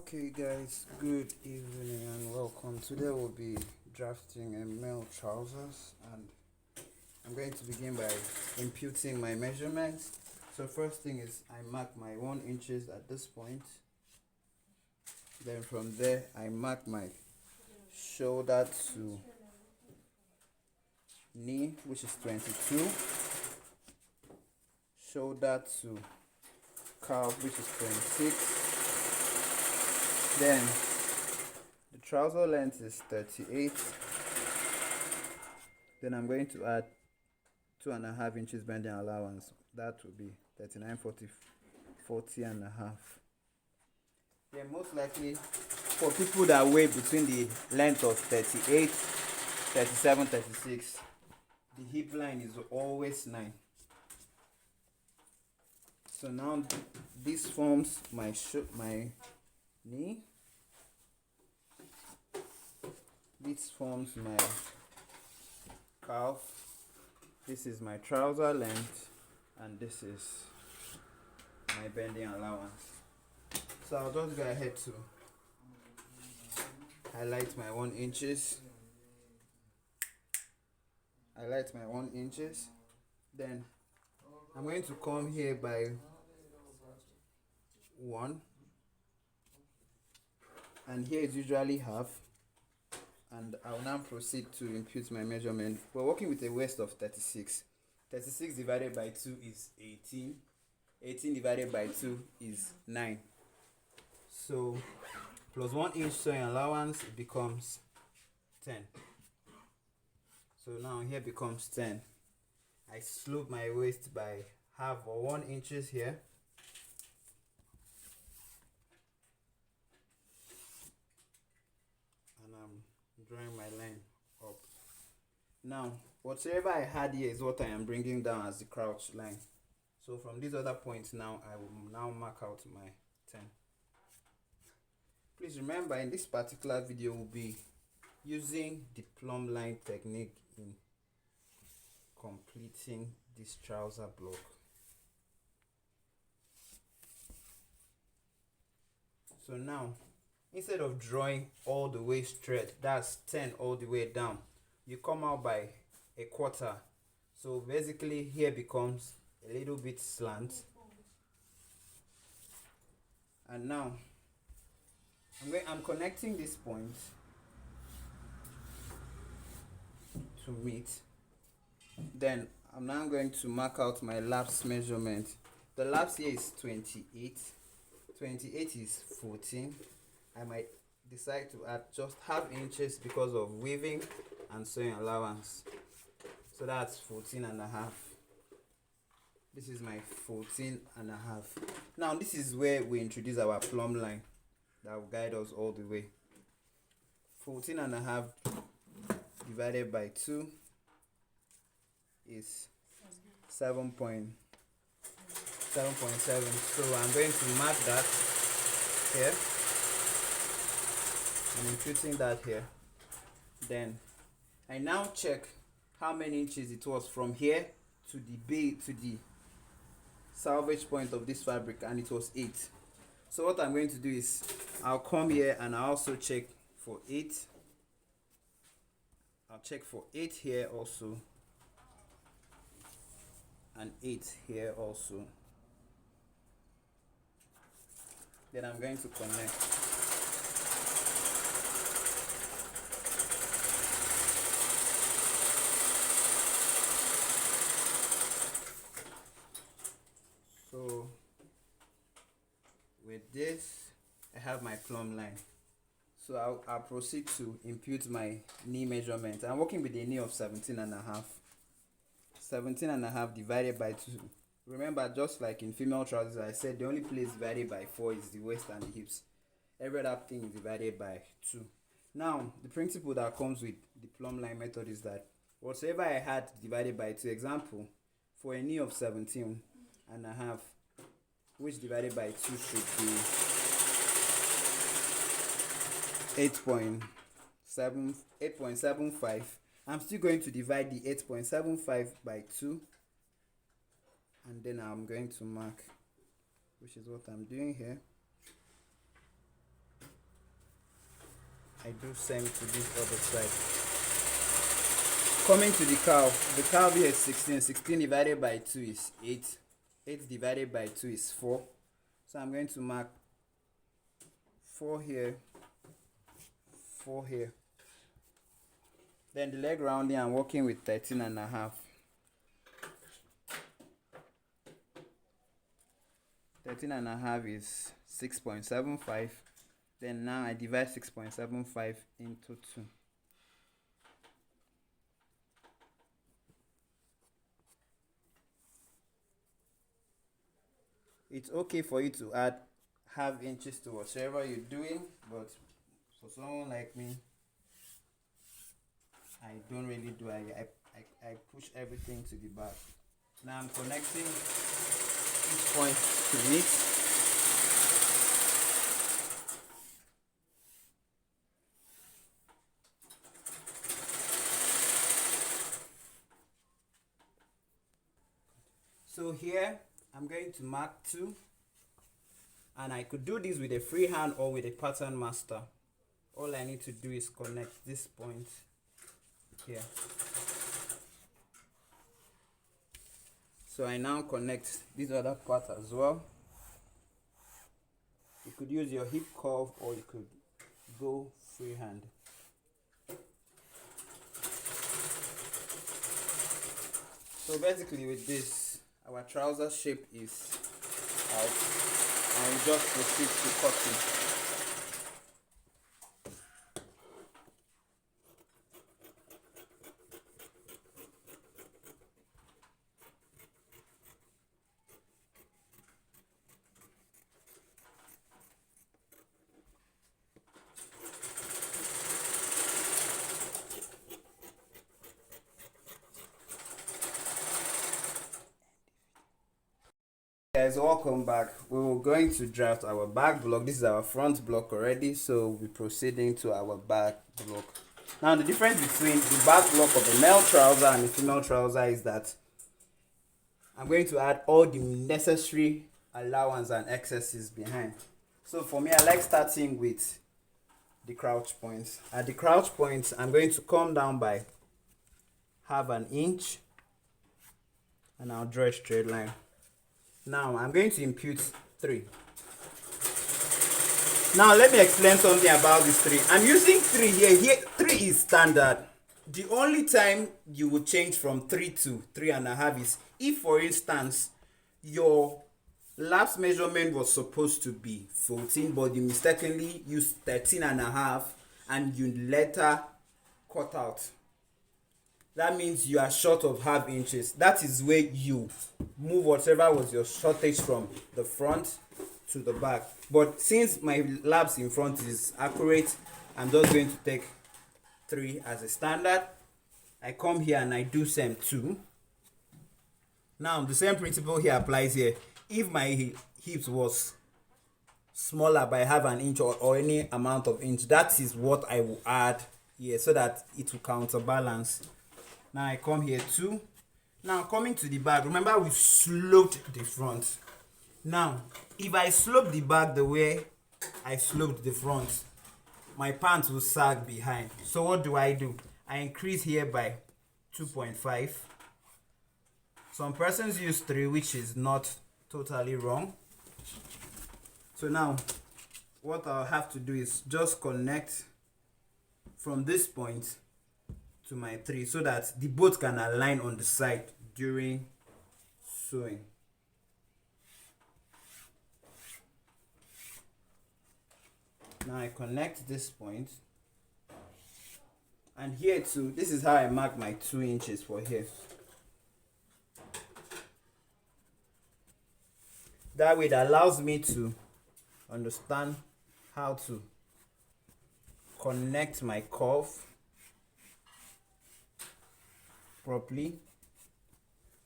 Okay guys, good evening and welcome. Today we'll be drafting a male trousers, and I'm going to begin by imputing my measurements. So first thing is I mark my 1 inches at this point. Then from there I mark my shoulder to knee, which is 22. Shoulder to calf, which is 26. Then the trouser length is 38. Then I'm going to add 2.5 inches bending allowance. That will be 39, 40 and a half. Then most likely for people that weigh between the length of 38, 37, 36, the hip line is always 9. So now this forms my knee. This forms my calf. This is my trouser length, and this is my bending allowance. So I'll just go ahead to highlight my 1 inches. Highlight my 1 inches. Then I'm going to come here by 1, and here is usually half, and I will now proceed to impute my measurement. We're working with a waist of 36. 36 divided by 2 is 18. 18 divided by 2 is 9. So plus 1 inch sewing allowance, it becomes 10. So now here becomes 10. I slope my waist by half or 1 inches here. And I'm drawing my line up. Now, whatever I had here is what I am bringing down as the crouch line. So from these other points now, I will now mark out my 10. Please remember, in this particular video, we'll be using the plumb line technique in completing this trouser block. So now, instead of drawing all the way straight, that's 10 all the way down, you come out by a quarter. So basically here becomes a little bit slant. And now I'm connecting this point to meet. Then I'm now going to mark out my lapse measurement. The lapse here is 28. 28 is 14. I might decide to add just half inches because of weaving and sewing allowance. So that's 14 and a half. This is my 14 and a half. Now this is where we introduce our plumb line that will guide us all the way. 14 and a half divided by 2 is 7.7. So I'm going to mark that here. I'm imputing that here. Then I now check how many inches it was from here to the salvage point of this fabric, and it was 8. So what I'm going to do is I'll come here and I'll also check for 8. I'll check for 8 here also, and 8 here also. Then I'm going to connect. So with this, I have my plumb line. So I'll proceed to impute my knee measurement. I'm working with a knee of 17 and a half. 17 and a half divided by 2. Remember, just like in female trousers, I said the only place divided by 4 is the waist and the hips. Every other thing is divided by 2. Now, the principle that comes with the plumb line method is that whatever I had divided by 2, example, for a knee of 17 and a half, which divided by 2 should be 8.75. I'm still going to divide the 8.75 by 2, and then I'm going to mark, which is what I'm doing here. I do same to this other side. Coming to the curve here is 16. 16 divided by 2 is 8. 8 divided by 2 is 4. So I'm going to mark 4 here, 4 here. Then the leg rounding, I'm working with 13 and a half. 13 and a half is 6.75. Then now I divide 6.75 into 2. It's okay for you to add half inches to whatever you're doing, but for someone like me, I don't really do. I push everything to the back. Now I'm connecting each point to meet. So here I'm going to mark 2, and I could do this with a free hand or with a pattern master. All I need to do is connect this point here. So I now connect this other part as well. You could use your hip curve or you could go freehand. So basically with this, our trouser shape is out, and we just proceed to cutting. Guys, welcome back. We were going to draft our back block. This is our front block already, so we're proceeding to our back block. Now the difference between the back block of a male trouser and a female trouser is that I'm going to add all the necessary allowance and excesses behind. So for me, I like starting with the crouch points. At the crouch points, I'm going to come down by half an inch, and I'll draw a straight line. Now I'm going to impute 3. Now let me explain something about this 3. I'm using 3 here. Here 3 is standard. The only time you will change from 3 to 3.5 is if, for instance, your lapse measurement was supposed to be 14, but you mistakenly used 13.5 and you later cut out. That means you are short of half inches. That is where you move whatever was your shortage from the front to the back. But since my lapse in front is accurate, I'm just going to take 3 as a standard. I come here and I do same 2. Now the same principle here applies here. If my hips was smaller by half an inch or any amount of inch, that is what I will add here so that it will counterbalance. Now I come here 2. Now coming to the back, remember we sloped the front. Now if I slope the back the way I sloped the front, my pants will sag behind. So what do? I increase here by 2.5. Some persons use 3, which is not totally wrong. So now what I'll have to do is just connect from this point to my 3 so that the both can align on the side during sewing. Now I connect this point, and here too, this is how I mark my 2 inches for here. That way it allows me to understand how to connect my curve properly.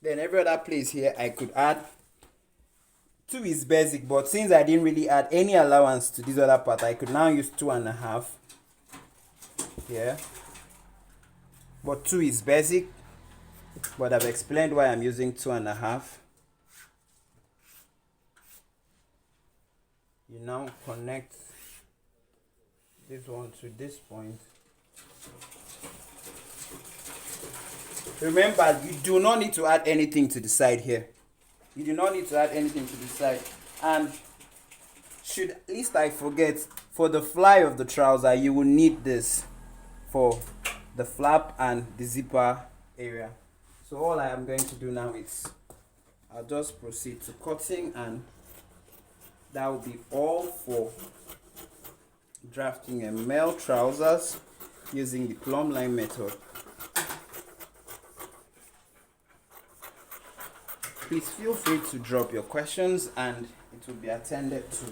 Then every other place here I could add. 2 is basic, but since I didn't really add any allowance to this other part, I could now use 2.5 here. But 2 is basic, but I've explained why I'm using 2.5. You now connect this one to this point. Remember, you do not need to add anything to the side here. You do not need to add anything to the side. And should at least I forget, for the fly of the trouser, you will need this for the flap and the zipper area. So all I am going to do now is I'll just proceed to cutting, and that will be all for drafting a male trousers using the plumb line method. Please feel free to drop your questions and it will be attended to.